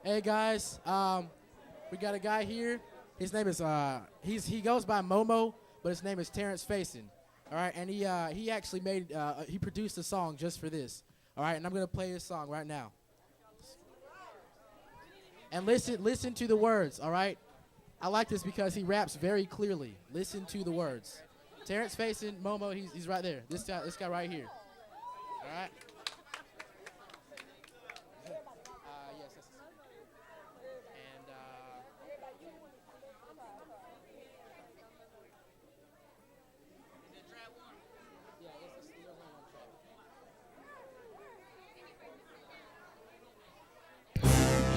Hey guys, we got a guy here. His name is he goes by MoeMoe, but his name is Terrence Faison. All right, and he actually he produced a song just for this. All right, and I'm gonna play his song right now. And listen to the words. All right, I like this because he raps very clearly. Listen to the words. Terrence Faison, MoeMoe, he's right there. This guy right here. All right. Yes, and yeah, there's only one track.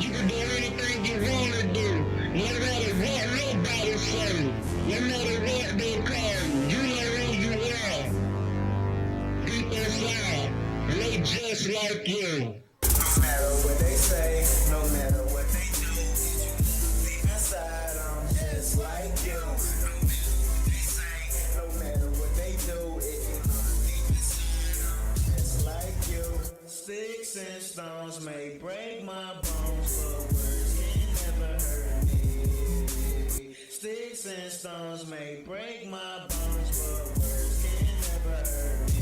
You can do anything you wanna do. No matter what nobody say. No matter what they come. You are who you are. Deep inside. And they just like you. No matter what they say, no matter what they do, deep inside I'm just like you. No matter what they do, deep inside I'm just like you. Sticks and stones may break my bones, but words can never hurt me. Sticks and stones may break my bones, but words can never hurt me.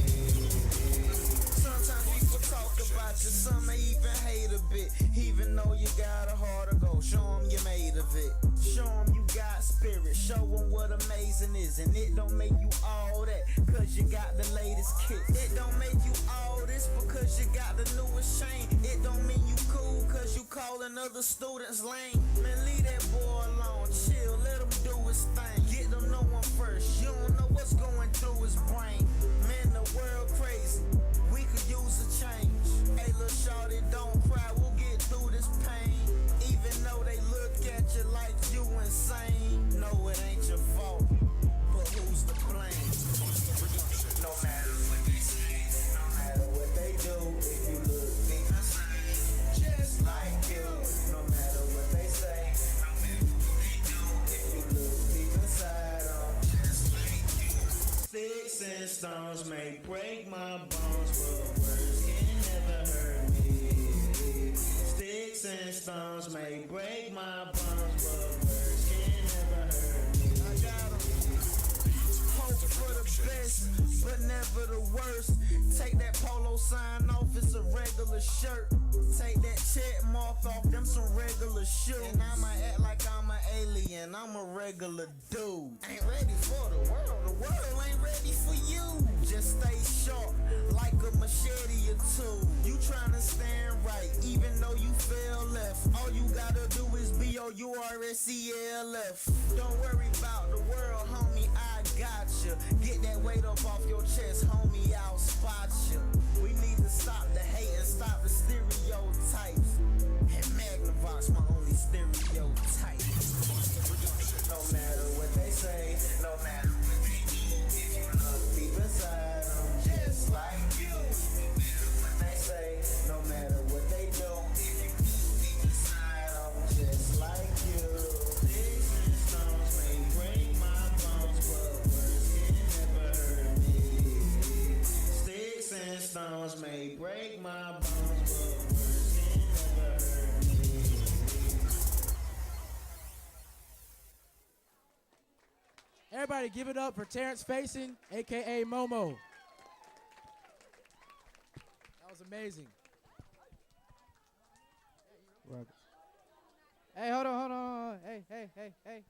Sometimes people talk about you, some may even hate a bit. Even though you got a heart to go, show them you made of it. Show them you got spirit, show them what amazing is. And it don't make you all that, cause you got the latest kicks. It don't make you all this because you got the newest chain. It don't mean you cool cause you calling other students lame. Man, leave that boy alone, chill, let him do his thing. Get to know him first, you don't know what's going through his brain. Man, the world crazy, we could use a change. Hey, little shorty, don't cry, we'll get through this pain. Even though they look at you like you insane. No, it ain't your fault, but who's to blame? No matter what they say, no matter what they do, if you look deep inside, just like you. No matter what they say, no matter what they do, if you look deep inside, I'm just like you. Sticks and stones may break my bones, but words can never hurt me. Sticks and stones may break my bones, but words can never hurt me. I got 'em. Hope for the best, but never the worst. Take that polo sign off, it's a regular shirt. Take that check mark off, them some regular shoes. And I'ma act like I'm an alien, I'm a regular dude. Ain't ready for the world ain't ready for you. Just stay sharp, like a machete or two. You tryna stand right, even though you fell left. All you gotta do is be B-O-U-R-S-E-L-F. Don't worry about the world, homie, I got you. Get that weight up off your chest, homie, I'll spot you. We need to stop the hate and stop the stereotypes. And Magnavox, my only stereotype. No matter what they say, no matter what they do, if you look deep inside, I'm just like you. No matter what they say, no matter what they do, if you look deep inside, I'm just like you. Sticks and stones may break my bones, but words can never hurt me. Sticks and stones may break my bones, but words can never hurt me. Everybody, give it up for Terrence Faison, aka MoeMoe. That was amazing. Hey, hold on. Hey,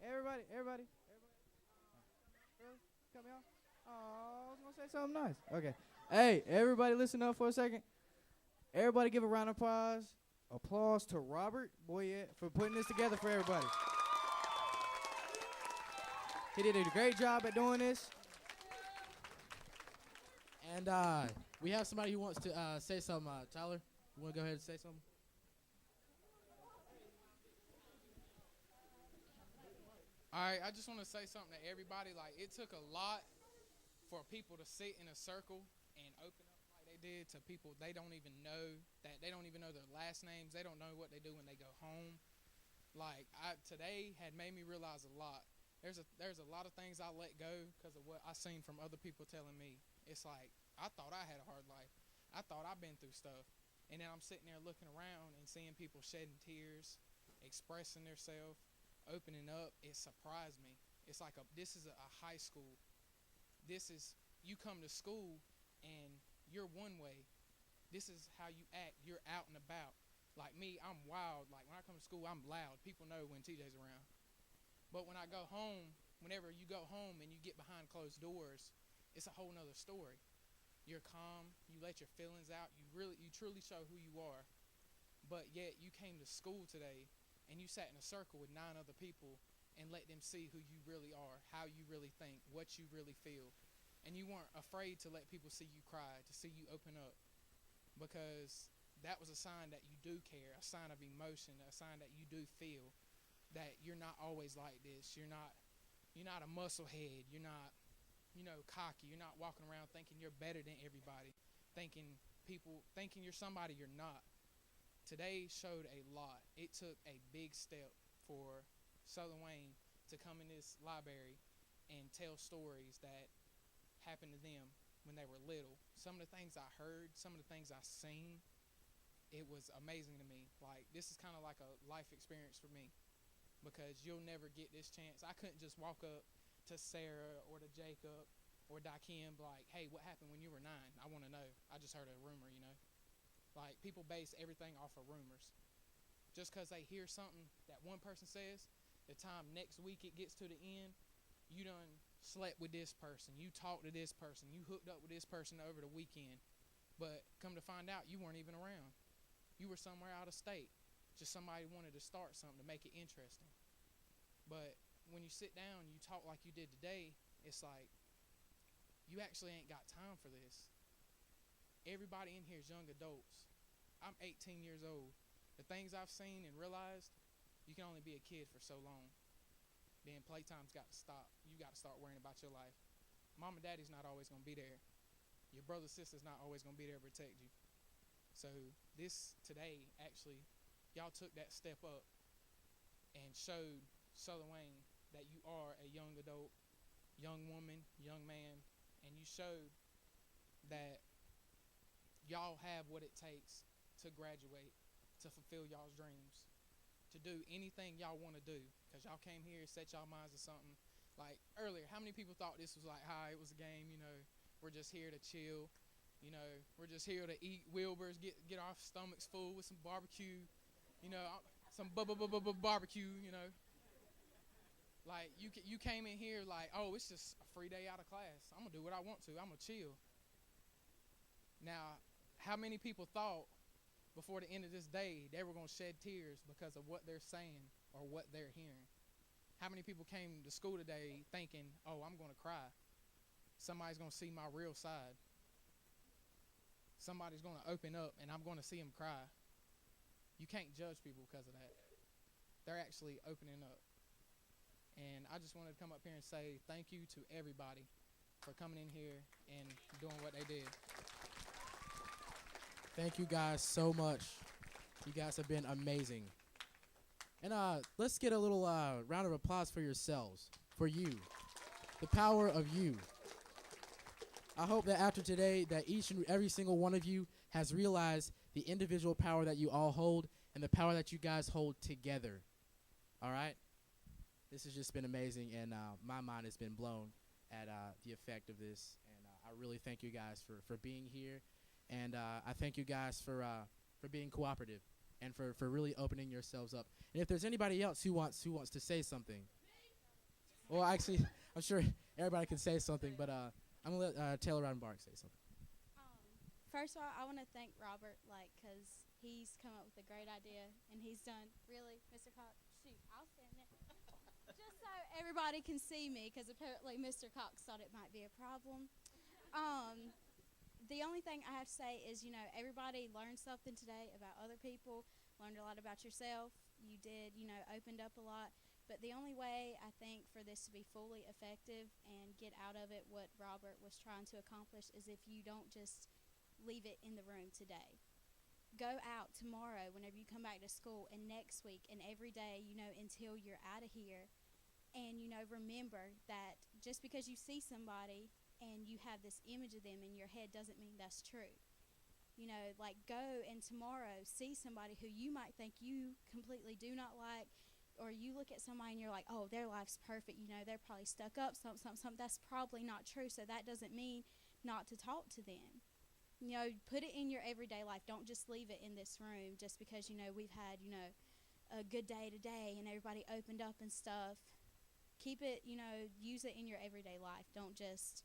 everybody. Really? Cut me off? Oh, I was gonna say something nice. Okay. Hey, everybody, listen up for a second. Everybody, give a round of applause to Robert Boyette for putting this together for everybody. He did a great job at doing this. And we have somebody who wants to say something. Tyler, you want to go ahead and say something? All right, I just want to say something to everybody. Like, it took a lot for people to sit in a circle and open up like they did to people they don't even know, that they don't even know their last names. They don't know what they do when they go home. Like, today had made me realize a lot. There's a lot of things I let go because of what I seen from other people telling me. It's like, I thought I had a hard life. I thought I've been through stuff. And then I'm sitting there looking around and seeing people shedding tears, expressing themselves, opening up. It surprised me. It's like this is a high school. This is, you come to school and you're one way. This is how you act. You're out and about. Like me, I'm wild. Like when I come to school, I'm loud. People know when TJ's around. But when I go home, whenever you go home and you get behind closed doors, it's a whole nother story. You're calm. You let your feelings out. You truly show who you are. But yet you came to school today and you sat in a circle with 9 other people and let them see who you really are, how you really think, what you really feel. And you weren't afraid to let people see you cry, to see you open up, because that was a sign that you do care, a sign of emotion, a sign that you do feel, that you're not always like this. You're not a musclehead. You're not, cocky. You're not walking around thinking you're better than everybody, thinking you're somebody you're not. Today showed a lot. It took a big step for Southern Wayne to come in this library and tell stories that happened to them when they were little. Some of the things I heard, some of the things I seen, it was amazing to me. Like, this is kind of like a life experience for me, because you'll never get this chance. I couldn't just walk up to Sarah or to Jacob or Dakim like, hey, what happened when you were 9? I want to know. I just heard a rumor, Like, people base everything off of rumors. Just because they hear something that one person says, the time next week it gets to the end, you done slept with this person, you talked to this person, you hooked up with this person over the weekend. But come to find out, you weren't even around. You were somewhere out of state. Just somebody wanted to start something to make it interesting. But when you sit down and you talk like you did today, it's like, you actually ain't got time for this. Everybody in here is young adults. I'm 18 years old. The things I've seen and realized, you can only be a kid for so long. Then playtime's got to stop. You got to start worrying about your life. Mom and daddy's not always going to be there. Your brother, sister's not always going to be there to protect you. So this today, actually, y'all took that step up and showed Southern Wayne that you are a young adult, young woman, young man, and you showed that y'all have what it takes to graduate, to fulfill y'all's dreams, to do anything y'all want to do, because y'all came here, set y'all minds to something. Like earlier, how many people thought this was like, hi, it was a game, we're just here to chill, we're just here to eat Wilbur's, get our stomachs full with some barbecue, some barbecue, Like you came in here like, oh, it's just a free day out of class. I'm gonna do what I want to. I'm gonna chill. Now, how many people thought before the end of this day they were gonna shed tears because of what they're saying or what they're hearing? How many people came to school today thinking, oh, I'm gonna cry. Somebody's gonna see my real side. Somebody's gonna open up and I'm gonna see them cry. You can't judge people because of that. They're actually opening up. And I just wanted to come up here and say thank you to everybody for coming in here and doing what they did. Thank you guys so much. You guys have been amazing. And let's get a little round of applause for yourselves, for you, the power of you. I hope that after today that each and every single one of you has realized the individual power that you all hold and the power that you guys hold together. All right? This has just been amazing, and my mind has been blown at the effect of this. And I really thank you guys for being here. And I thank you guys for being cooperative and for really opening yourselves up. And if there's anybody else who wants to say something. Well, actually, I'm sure everybody can say something, but I'm going to let Taylor Rodenbark say something. First of all, I want to thank Robert, because he's come up with a great idea, and he's done, really, Mr. Cox, shoot, I'll stand there. Just so everybody can see me, because apparently Mr. Cox thought it might be a problem. The only thing I have to say is, everybody learned something today about other people, learned a lot about yourself. You did, opened up a lot. But the only way, I think, for this to be fully effective and get out of it what Robert was trying to accomplish is if you don't just leave it in the room today. Go out tomorrow whenever you come back to school, and next week and every day, until you're out of here. And, remember that just because you see somebody and you have this image of them in your head doesn't mean that's true. Like go and tomorrow see somebody who you might think you completely do not like, or you look at somebody and you're like, oh, their life's perfect, they're probably stuck up, something. That's probably not true. So that doesn't mean not to talk to them. Put it in your everyday life. Don't just leave it in this room just because, we've had, a good day today and everybody opened up and stuff. Keep it, use it in your everyday life. Don't just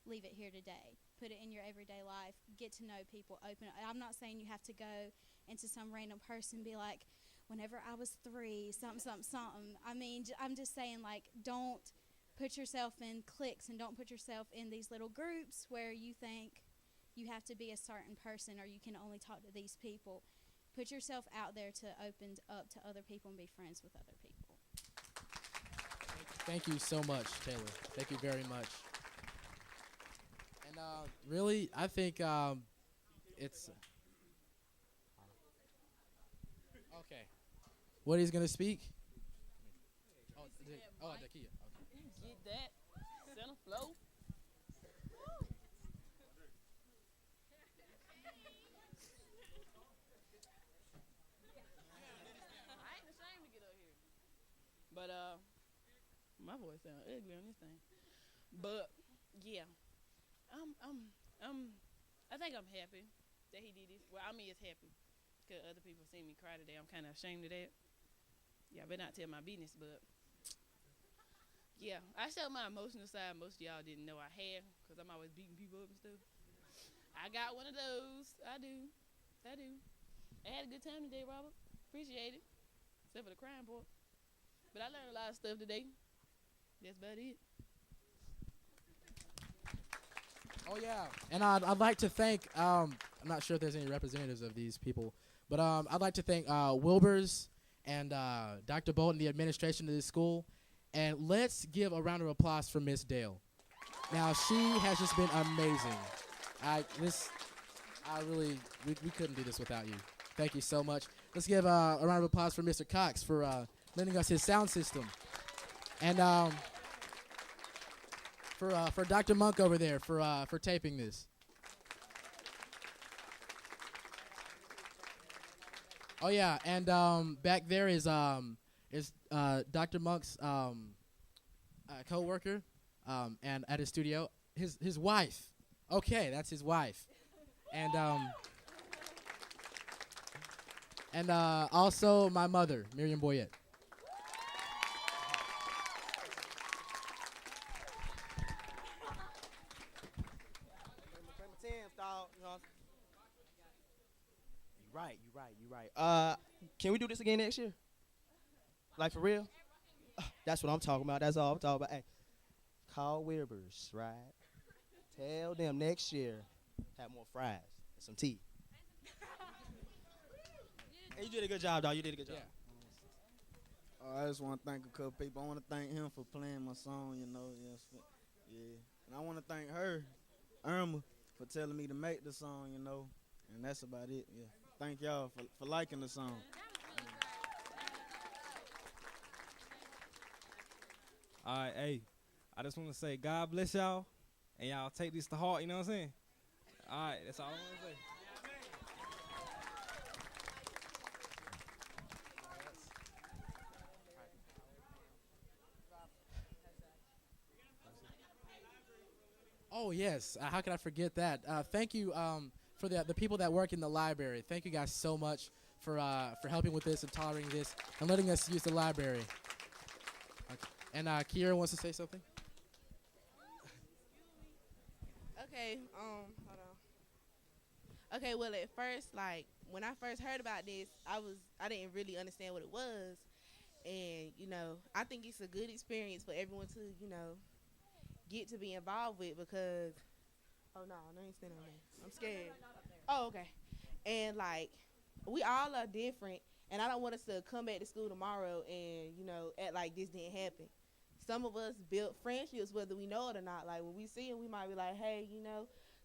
leave it here today. Put it in your everyday life. Get to know people. Open it. I'm not saying you have to go into some random person and be like, whenever I was 3, something. I mean, I'm just saying, like, don't put yourself in cliques and don't put yourself in these little groups where you think you have to be a certain person or you can only talk to these people. Put yourself out there to open up to other people and be friends with other people. Thank you so much, Taylor. Thank you very much. And really, I think it's okay. What he's gonna speak? Dakia. Get that. Center flow. I ain't ashamed to get up here. But my voice sound ugly on this thing. But yeah. I think I'm happy that he did this. Well, I mean, it's happy because other people see me cry today. I'm kind of ashamed of that. Yeah, I better not tell my business, but yeah, I showed my emotional side. Most of y'all didn't know I had because I'm always beating people up and stuff. I got one of those. I do. I had a good time today, Robert. Appreciate it. Except for the crying part. But I learned a lot of stuff today. That's about it. Oh, yeah. And I'd like to thank, I'm not sure if there's any representatives of these people, but I'd like to thank Wilbur's and Dr. Bolton, the administration of this school. And let's give a round of applause for Miss Dale. Now, she has just been amazing. We couldn't do this without you. Thank you so much. Let's give a round of applause for Mr. Cox for lending us his sound system. And for Dr. Monk over there for taping this. Oh yeah, and back there is Dr. Monk's co-worker, and at his studio, his wife. Okay, that's his wife, and also my mother, Miriam Boyette. You right. Can we do this again next year? Like for real? That's what I'm talking about. That's all I'm talking about. Hey, call Wilbur's, right? Tell them next year have more fries and some tea. Hey, you did a good job, dog. You did a good job. Yeah. I just want to thank a couple people. I want to thank him for playing my song, Yes, yeah. And I want to thank her, Irma, for telling me to make the song, And that's about it, yeah. Thank y'all for liking the song. All right, hey, I just want to say God bless y'all, and y'all take this to heart, you know what I'm saying? All right, that's all I want to say. Oh, yes. How could I forget that? Thank you for the people that work in the library. Thank you guys so much for helping with this and tolerating this and letting us use the library. Okay. And Kiera wants to say something? Okay, hold on. Okay, well, at first, like, when I first heard about this, I didn't really understand what it was. And, I think it's a good experience for everyone to, get to be involved with because, oh, no, I ain't standing on there. I'm scared. Oh, okay. And, like, we all are different, and I don't want us to come back to school tomorrow and, act like this didn't happen. Some of us built friendships whether we know it or not. Like, when we see them, we might be like, hey,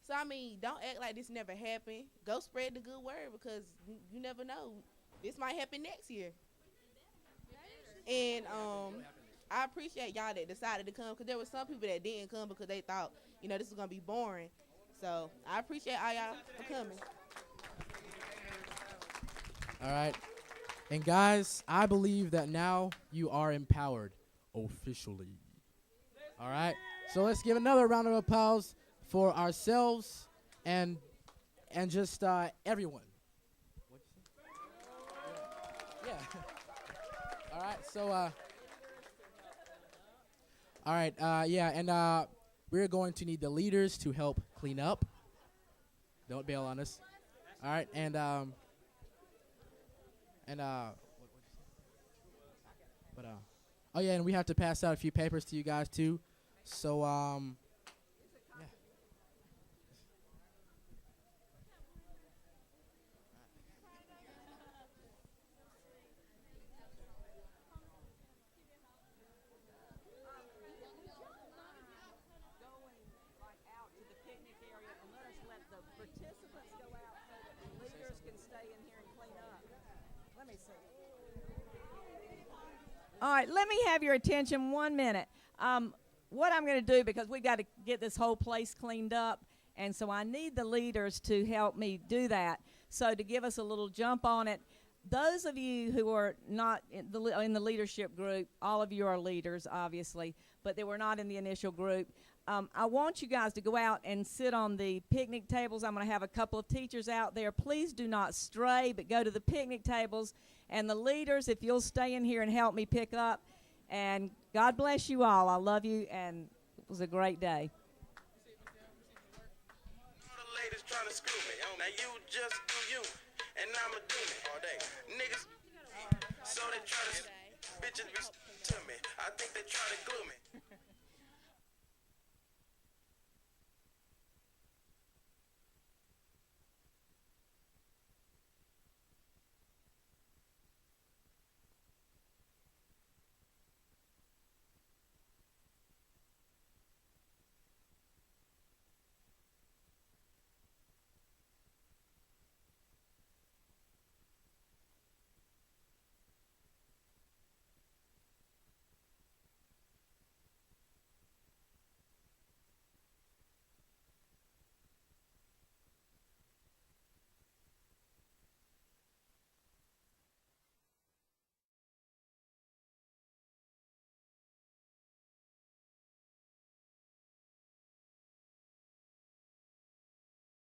So, I mean, don't act like this never happened. Go spread the good word because you never know. This might happen next year. And I appreciate y'all that decided to come because there were some people that didn't come because they thought, this was going to be boring. So I appreciate all y'all for coming. All right. And guys, I believe that now you are empowered officially. All right. So let's give another round of applause for ourselves and just everyone. Yeah. All right. So all right. Yeah, and we're going to need the leaders to help clean up. Don't bail on us. All right, and oh yeah, and we have to pass out a few papers to you guys too. So yeah. All right, let me have your attention 1 minute. What I'm going to do, because we've got to get this whole place cleaned up, and so I need the leaders to help me do that. So to give us a little jump on it, those of you who are not in the leadership group, all of you are leaders, obviously, but they were not in the initial group. I want you guys to go out and sit on the picnic tables. I'm going to have a couple of teachers out there. Please do not stray, but go to the picnic tables. And the leaders, if you'll stay in here and help me pick up. And God bless you all. I love you, and it was a great day. All the ladies trying to screw me. Now you just do you, and I'ma do me all day. Niggas, so they try to bitches be to me. I think they try to glue me.